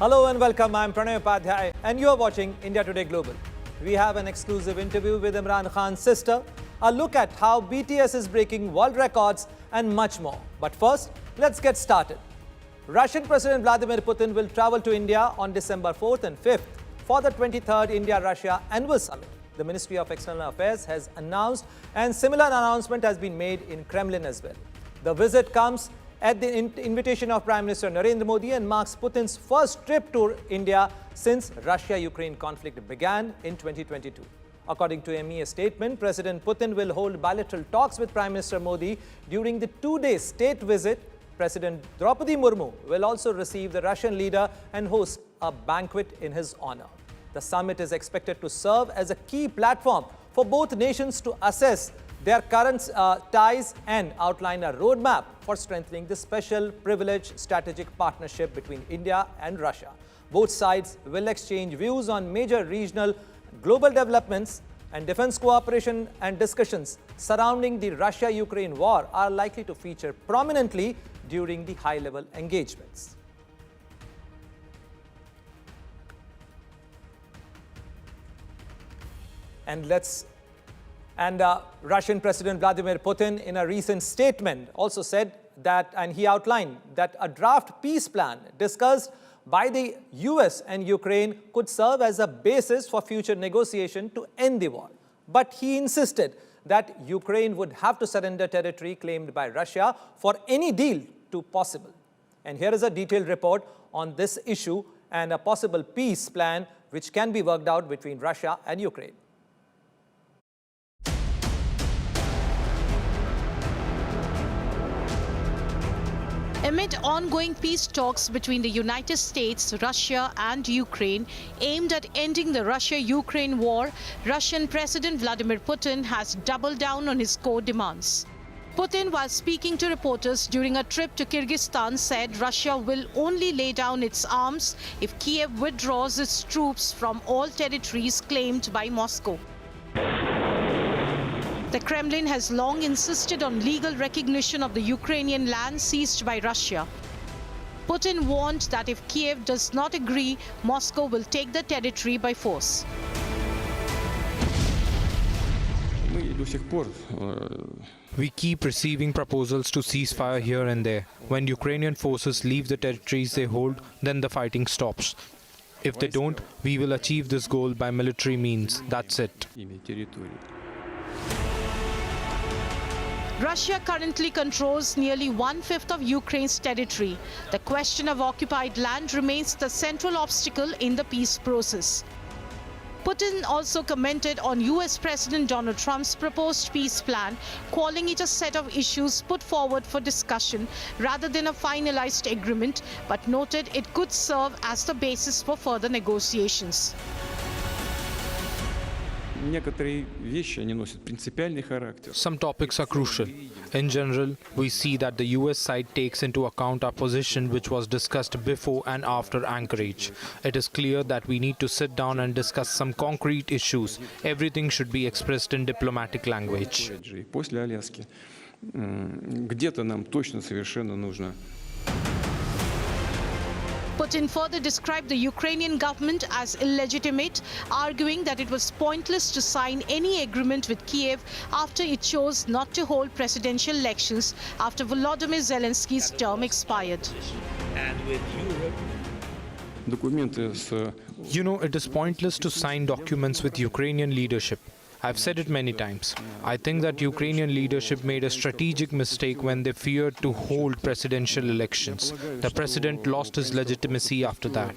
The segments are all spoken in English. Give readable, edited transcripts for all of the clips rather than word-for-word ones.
Hello and welcome. I'm Pranay Upadhyay and you are watching India Today Global. We have an exclusive interview with Imran Khan's sister, a look at how BTS is breaking world records and much more. But first, let's get started. Russian President Vladimir Putin will travel to India on December 4th and 5th for the 23rd India-Russia Annual Summit. The Ministry of External Affairs has announced, and similar announcement has been made in Kremlin as well. The visit comes at the invitation of Prime Minister Narendra Modi and marks Putin's first trip to India since Russia-Ukraine conflict began in 2022. According to a MEA statement, President Putin will hold bilateral talks with Prime Minister Modi during the two-day state visit. President Draupadi Murmu will also receive the Russian leader and host a banquet in his honor. The summit is expected to serve as a key platform for both nations to assess their current ties and outline a roadmap for strengthening the special privileged strategic partnership between India and Russia. Both sides will exchange views on major regional global developments, and defense cooperation and discussions surrounding the Russia-Ukraine war are likely to feature prominently during the high-level engagements. Russian President Vladimir Putin, in a recent statement, also said that, and he outlined that a draft peace plan discussed by the US and Ukraine could serve as a basis for future negotiation to end the war. But he insisted that Ukraine would have to surrender territory claimed by Russia for any deal to possible. And here is a detailed report on this issue and a possible peace plan which can be worked out between Russia and Ukraine. Amid ongoing peace talks between the United States, Russia and Ukraine aimed at ending the Russia-Ukraine war, Russian President Vladimir Putin has doubled down on his core demands. Putin, while speaking to reporters during a trip to Kyrgyzstan, said Russia will only lay down its arms if Kiev withdraws its troops from all territories claimed by Moscow. The Kremlin has long insisted on legal recognition of the Ukrainian land seized by Russia. Putin warned that if Kiev does not agree, Moscow will take the territory by force. We keep receiving proposals to cease fire here and there. When Ukrainian forces leave the territories they hold, then the fighting stops. If they don't, we will achieve this goal by military means. That's it. Russia currently controls nearly one-fifth of Ukraine's territory. The question of occupied land remains the central obstacle in the peace process. Putin also commented on US President Donald Trump's proposed peace plan, calling it a set of issues put forward for discussion rather than a finalized agreement, but noted it could serve as the basis for further negotiations. Some topics are crucial. In general, we see that the US side takes into account our position which was discussed before and after Anchorage. It is clear that we need to sit down and discuss some concrete issues. Everything should be expressed in diplomatic language. Putin further described the Ukrainian government as illegitimate, arguing that it was pointless to sign any agreement with Kiev after it chose not to hold presidential elections after Volodymyr Zelensky's term expired. You know, it is pointless to sign documents with Ukrainian leadership. I've said it many times. I think that Ukrainian leadership made a strategic mistake when they feared to hold presidential elections. The president lost his legitimacy after that.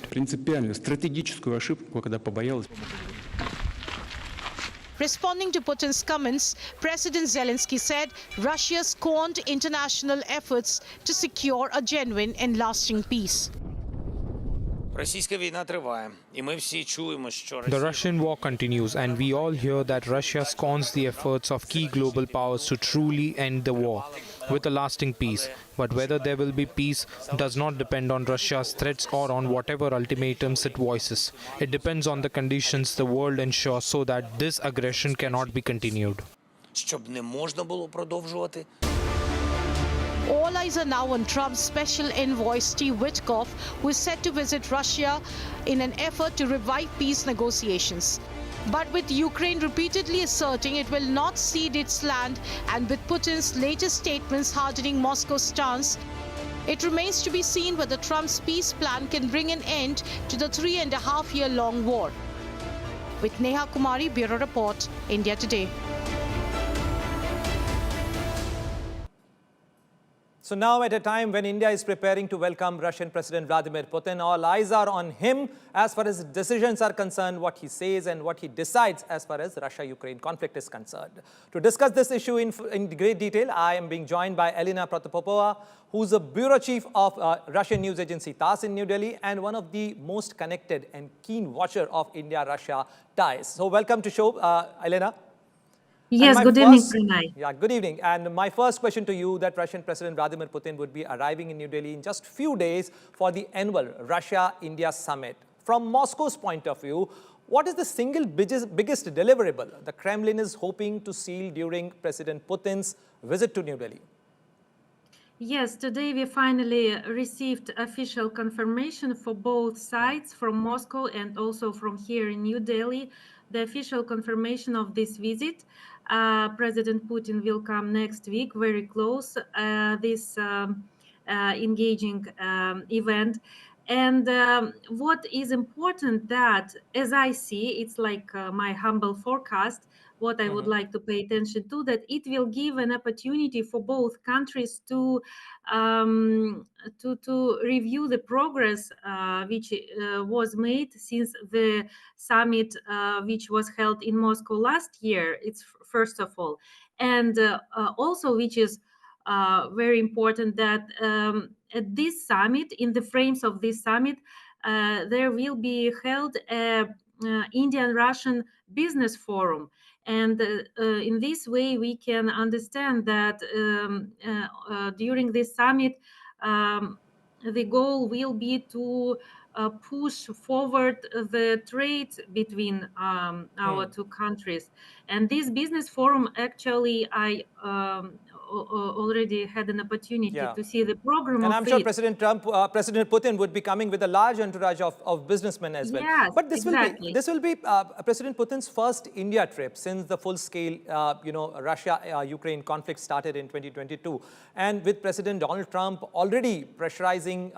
Responding to Putin's comments, President Zelensky said Russia scorned international efforts to secure a genuine and lasting peace. The Russian war continues, and we all hear that Russia scorns the efforts of key global powers to truly end the war with a lasting peace. But whether there will be peace does not depend on Russia's threats or on whatever ultimatums it voices. It depends on the conditions the world ensures so that this aggression cannot be continued. All eyes are now on Trump's special envoy Steve Witkoff, who is set to visit Russia in an effort to revive peace negotiations. But with Ukraine repeatedly asserting it will not cede its land, and with Putin's latest statements hardening Moscow's stance, it remains to be seen whether Trump's peace plan can bring an end to the 3.5-year-long war. With Neha Kumari, Bureau Report, India Today. So now at a time when India is preparing to welcome Russian President Vladimir Putin, all eyes are on him as far as decisions are concerned, what he says and what he decides as far as Russia-Ukraine conflict is concerned. To discuss this issue in great detail, I am being joined by Elena Protopopova, who's a bureau chief of Russian news agency TASS in New Delhi and one of the most connected and keen watcher of India-Russia ties. So welcome to show, Elena. Yes, good evening, Pranay. Yeah, good evening. And my first question to you, that Russian President Vladimir Putin would be arriving in New Delhi in just few days for the annual Russia-India summit. From Moscow's point of view, what is the single biggest deliverable the Kremlin is hoping to seal during President Putin's visit to New Delhi? Yes, today we finally received official confirmation for both sides, from Moscow and also from here in New Delhi, the official confirmation of this visit. President Putin will come next week, very close, this engaging event. And what is important that, as I see, it's like my humble forecast, what I would like to pay attention to, that it will give an opportunity for both countries to review the progress which was made since the summit which was held in Moscow last year. It's first of all, and also which is very important, that at this summit, in the frames of this summit, there will be held a Indian-Russian business forum. And in this way, we can understand that during this summit, the goal will be to push forward the trade between our two countries. And this business forum, actually, I already had an opportunity to see the program and of I'm sure it. President Putin would be coming with a large entourage of businessmen as well. Yes, But this exactly. will be President Putin's first India trip since the full-scale, Russia-Ukraine conflict started in 2022. And with President Donald Trump already pressurizing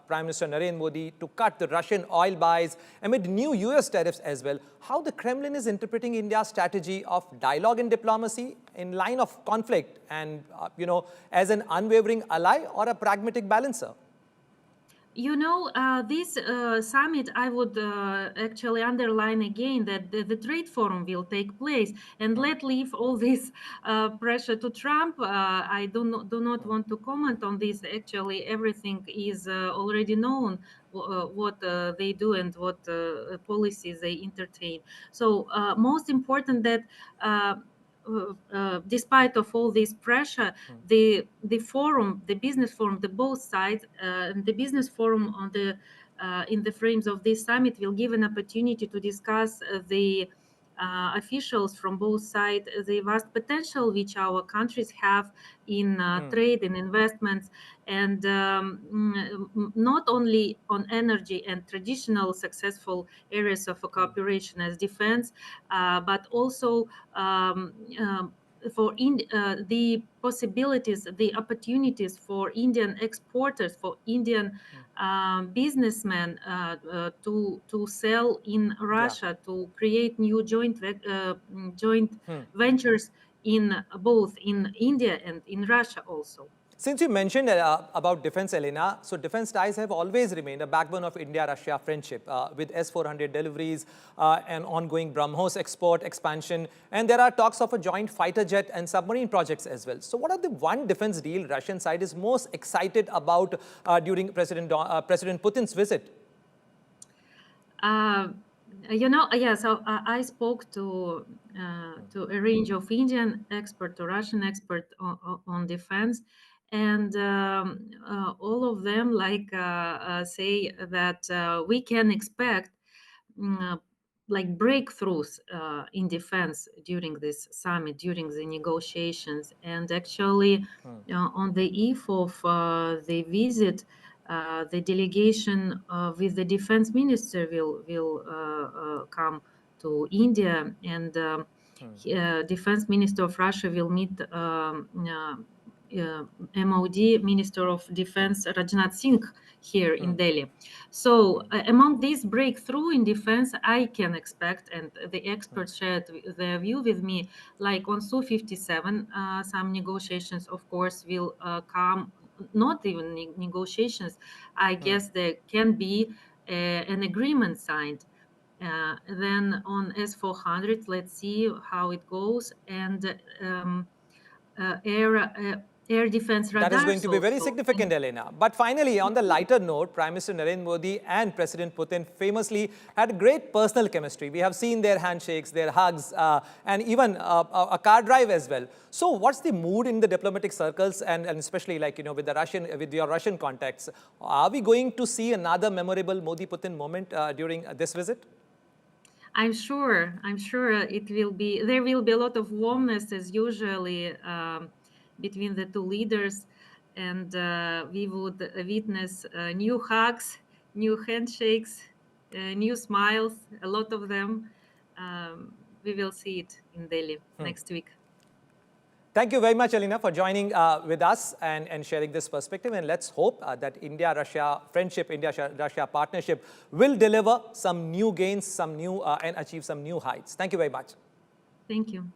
Prime Minister Narendra Modi to cut the Russian oil buys amid new US tariffs as well, how the Kremlin is interpreting India's strategy of dialogue and diplomacy in line of conflict and, as an unwavering ally or a pragmatic balancer? You know, this summit, I would actually underline again that the trade forum will take place. And let leave all this pressure to Trump. I do not want to comment on this. Actually, everything is already known, what they do and what policies they entertain. So most important that despite of all this pressure, the forum, the business forum, the both sides, the business forum on the in the frames of this summit will give an opportunity to discuss the officials from both sides the vast potential which our countries have in trade and investments, and not only on energy and traditional successful areas of cooperation as defense, but also for the possibilities, the opportunities for Indian exporters, for Indian businessmen to sell in Russia, to create new joint ventures in both in India and in Russia also. Since you mentioned about defense, Elena, so defense ties have always remained a backbone of India-Russia friendship with S-400 deliveries and ongoing BrahMos export expansion. And there are talks of a joint fighter jet and submarine projects as well. So what are the one defense deal Russian side is most excited about during President Putin's visit? So I spoke to a range of Indian experts, to Russian experts on defense, and all of them say that we can expect like breakthroughs in defense during this summit, during the negotiations. And actually, on the eve of the visit, the delegation with the defense minister will come to India, and defense minister of Russia will meet MOD Minister of Defense Rajnath Singh here in Delhi. So among these breakthrough in defense, I can expect, and the experts shared their view with me, like on Su-57, some negotiations, of course, will come, not even negotiations. I guess there can be an agreement signed. Then on S-400, let's see how it goes. And air defense radars That is going to be very also. significant, Elena. But finally, on the lighter note, Prime Minister Narendra Modi and President Putin famously had great personal chemistry. We have seen their handshakes, their hugs, and even a car drive as well. So what's the mood in the diplomatic circles, and especially like, with your Russian contacts? Are we going to see another memorable Modi-Putin moment during this visit? I'm sure it will be, there will be a lot of warmness as usually between the two leaders, and we would witness new hugs, new handshakes, new smiles, a lot of them. We will see it in Delhi next week. Thank you very much, Elena, for joining with us and sharing this perspective. And let's hope that India-Russia friendship, India-Russia partnership will deliver some new gains, and achieve some new heights. Thank you very much. Thank you.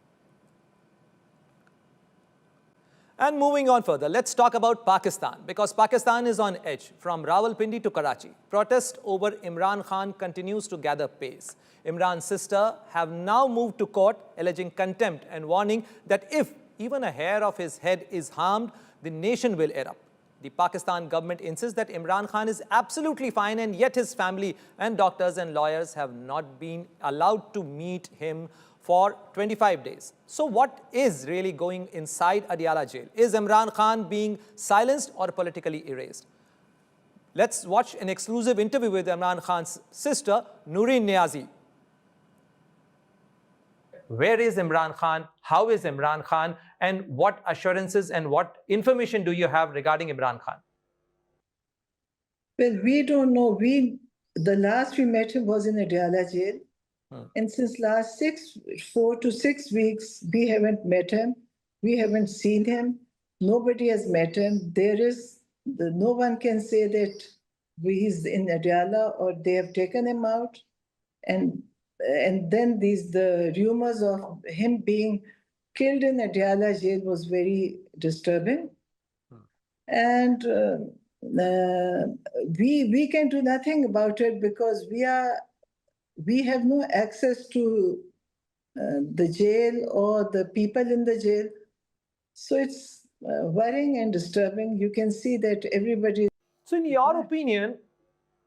And moving on further, let's talk about Pakistan, because Pakistan is on edge from Rawalpindi to Karachi. Protest over Imran Khan continues to gather pace. Imran's sister have now moved to court alleging contempt and warning that if even a hair of his head is harmed, the nation will erupt. The Pakistan government insists that Imran Khan is absolutely fine, and yet his family and doctors and lawyers have not been allowed to meet him for 25 days. So what is really going inside Adiala jail? Is Imran Khan being silenced or politically erased? Let's watch an exclusive interview with Imran Khan's sister, Nooreen Niazi. Where is Imran Khan? How is Imran Khan? And what assurances and what information do you have regarding Imran Khan? Well, we don't know. The last we met him was in Adiala jail. And since last 4 to 6 weeks, we haven't met him. We haven't seen him. Nobody has met him. No one can say that he's in Adiala or they have taken him out. And then the rumors of him being killed in Adiala jail was very disturbing. And we can do nothing about it because we have no access to the jail or the people in the jail. So it's worrying and disturbing. You can see that everybody... So in your opinion,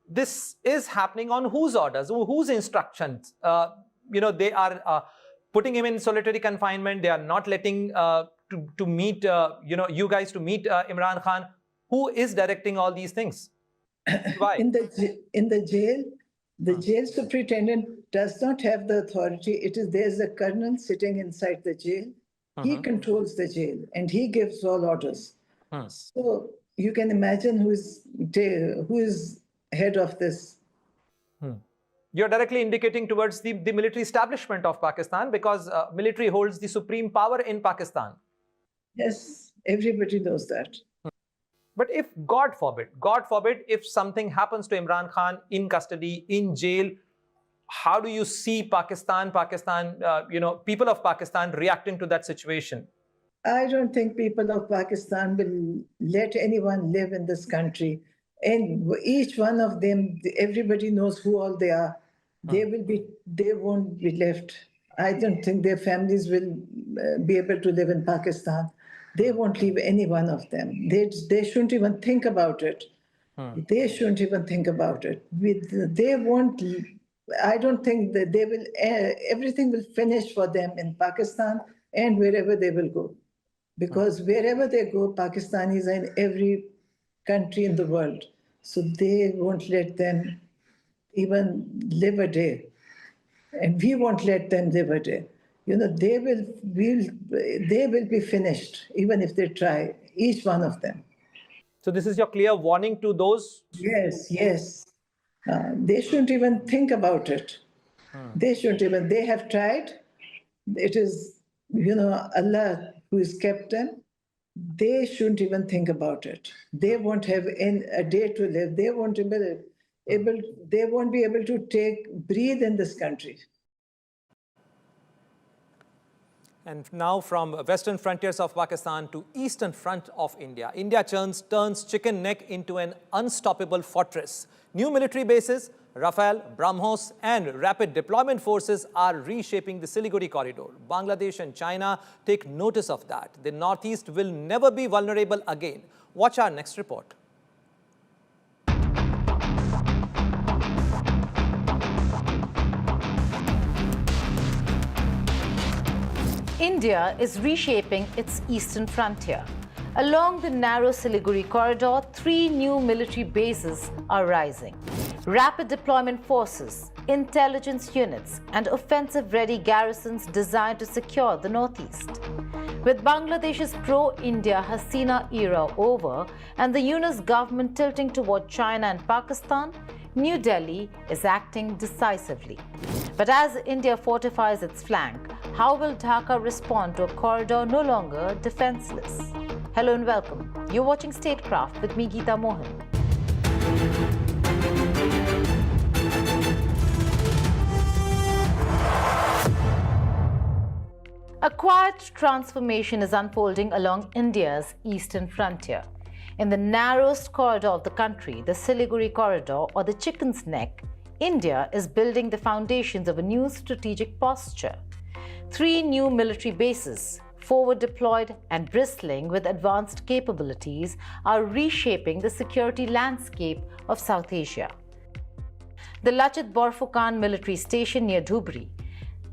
this is happening on whose orders, whose instructions? They are putting him in solitary confinement. They are not letting to meet, you guys to meet Imran Khan. Who is directing all these things? Why? In the jail, the jail superintendent does not have the authority. There's a colonel sitting inside the jail. He controls the jail and he gives all orders. So you can imagine who is head of this. You're directly indicating towards the military establishment of Pakistan, because military holds the supreme power in Pakistan. Yes, everybody knows that. But if, God forbid, if something happens to Imran Khan in custody, in jail, how do you see Pakistan, people of Pakistan reacting to that situation? I don't think people of Pakistan will let anyone live in this country. And each one of them, everybody knows who all they are. They won't be left. I don't think their families will be able to live in Pakistan. They won't leave any one of them. They shouldn't even think about it. They shouldn't even think about it. They won't. I don't think that they will. Everything will finish for them in Pakistan and wherever they will go, because wherever they go, Pakistanis are in every country in the world. So they won't let them even live a day. and we won't let them live a day. They will be finished, even if they try, each one of them. So this is your clear warning to those? Yes, yes. They shouldn't even think about it. They have tried. It is, Allah who has kept them. They shouldn't even think about it. They won't have a day to live. They won't be able to breathe in this country. And now from western frontiers of Pakistan to eastern front of India. India turns Chicken Neck into an unstoppable fortress. New military bases, Rafale, BrahMos and rapid deployment forces are reshaping the Siliguri corridor. Bangladesh and China take notice of that. The northeast will never be vulnerable again. Watch our next report. India is reshaping its eastern frontier. Along the narrow Siliguri corridor, 3 new military bases are rising. Rapid deployment forces, intelligence units, and offensive-ready garrisons designed to secure the northeast. With Bangladesh's pro-India Hasina era over and the Yunus government tilting toward China and Pakistan, New Delhi is acting decisively. But as India fortifies its flank, how will Dhaka respond to a corridor no longer defenseless? Hello and welcome. You're watching Statecraft with me, Geeta Mohan. A quiet transformation is unfolding along India's eastern frontier. In the narrowest corridor of the country, the Siliguri corridor or the Chicken's Neck, India is building the foundations of a new strategic posture. 3 new military bases, forward deployed and bristling with advanced capabilities, are reshaping the security landscape of South Asia. The Lachit Borfukan military station near Dhubri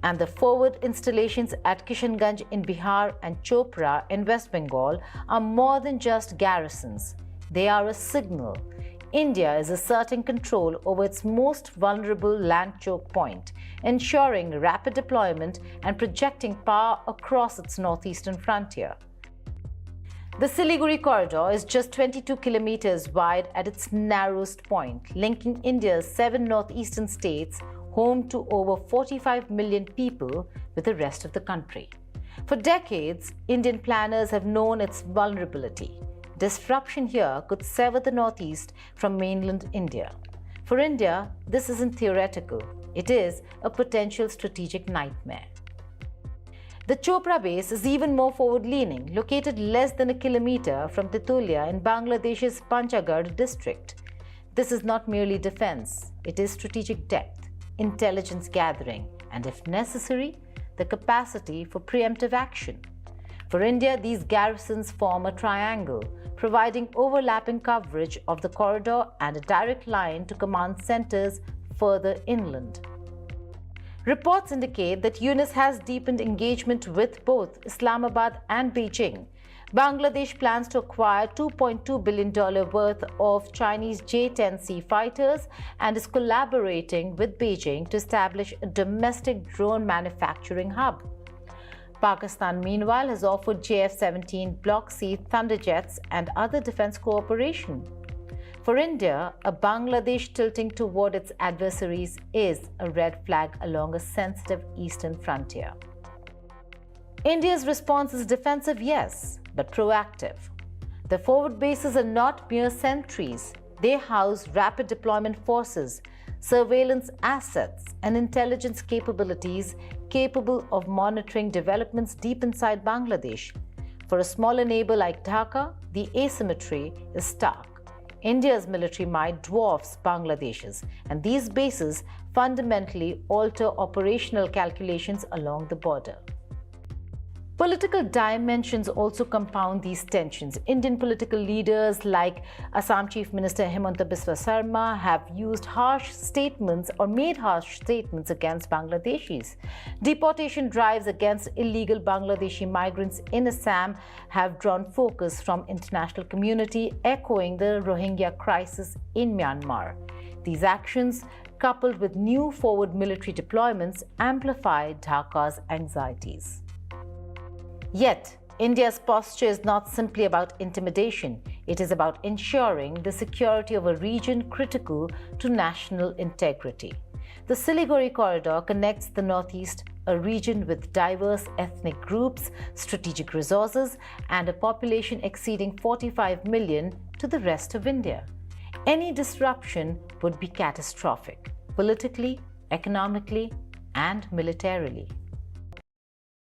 and the forward installations at Kishanganj in Bihar and Chopra in West Bengal are more than just garrisons. They are a signal. India is asserting control over its most vulnerable land choke point, ensuring rapid deployment and projecting power across its northeastern frontier. The Siliguri corridor is just 22 kilometers wide at its narrowest point, linking India's 7 northeastern states, home to over 45 million people, with the rest of the country. For decades, Indian planners have known its vulnerability. Disruption here could sever the northeast from mainland India. For India, this isn't theoretical. It is a potential strategic nightmare. The Chopra base is even more forward-leaning, located less than a kilometer from Tetulia in Bangladesh's Panchagad district. This is not merely defense. It is strategic depth, intelligence gathering, and if necessary, the capacity for preemptive action. For India, these garrisons form a triangle, providing overlapping coverage of the corridor and a direct line to command centers further inland. Reports indicate that Yunus has deepened engagement with both Islamabad and Beijing. Bangladesh plans to acquire $2.2 billion worth of Chinese J-10C fighters and is collaborating with Beijing to establish a domestic drone manufacturing hub. Pakistan, meanwhile, has offered JF-17 Block C Thunderjets and other defense cooperation. For India, a Bangladesh tilting toward its adversaries is a red flag along a sensitive eastern frontier. India's response is defensive, yes, but proactive. The forward bases are not mere sentries. They house rapid deployment forces, surveillance assets, and intelligence capabilities capable of monitoring developments deep inside Bangladesh. For a smaller neighbor like Dhaka, the asymmetry is stark. India's military might dwarfs Bangladesh's, and these bases fundamentally alter operational calculations along the border. Political dimensions also compound these tensions. Indian political leaders like Assam Chief Minister Himanta Biswa Sarma have used harsh statements or made harsh statements against Bangladeshis. Deportation drives against illegal Bangladeshi migrants in Assam have drawn focus from international community, echoing the Rohingya crisis in Myanmar. These actions coupled with new forward military deployments, amplify Dhaka's anxieties. Yet, India's posture is not simply about intimidation. It is about ensuring the security of a region critical to national integrity. The Siliguri corridor connects the northeast, a region with diverse ethnic groups, strategic resources, and a population exceeding 45 million, to the rest of India. Any disruption would be catastrophic, politically, economically, and militarily.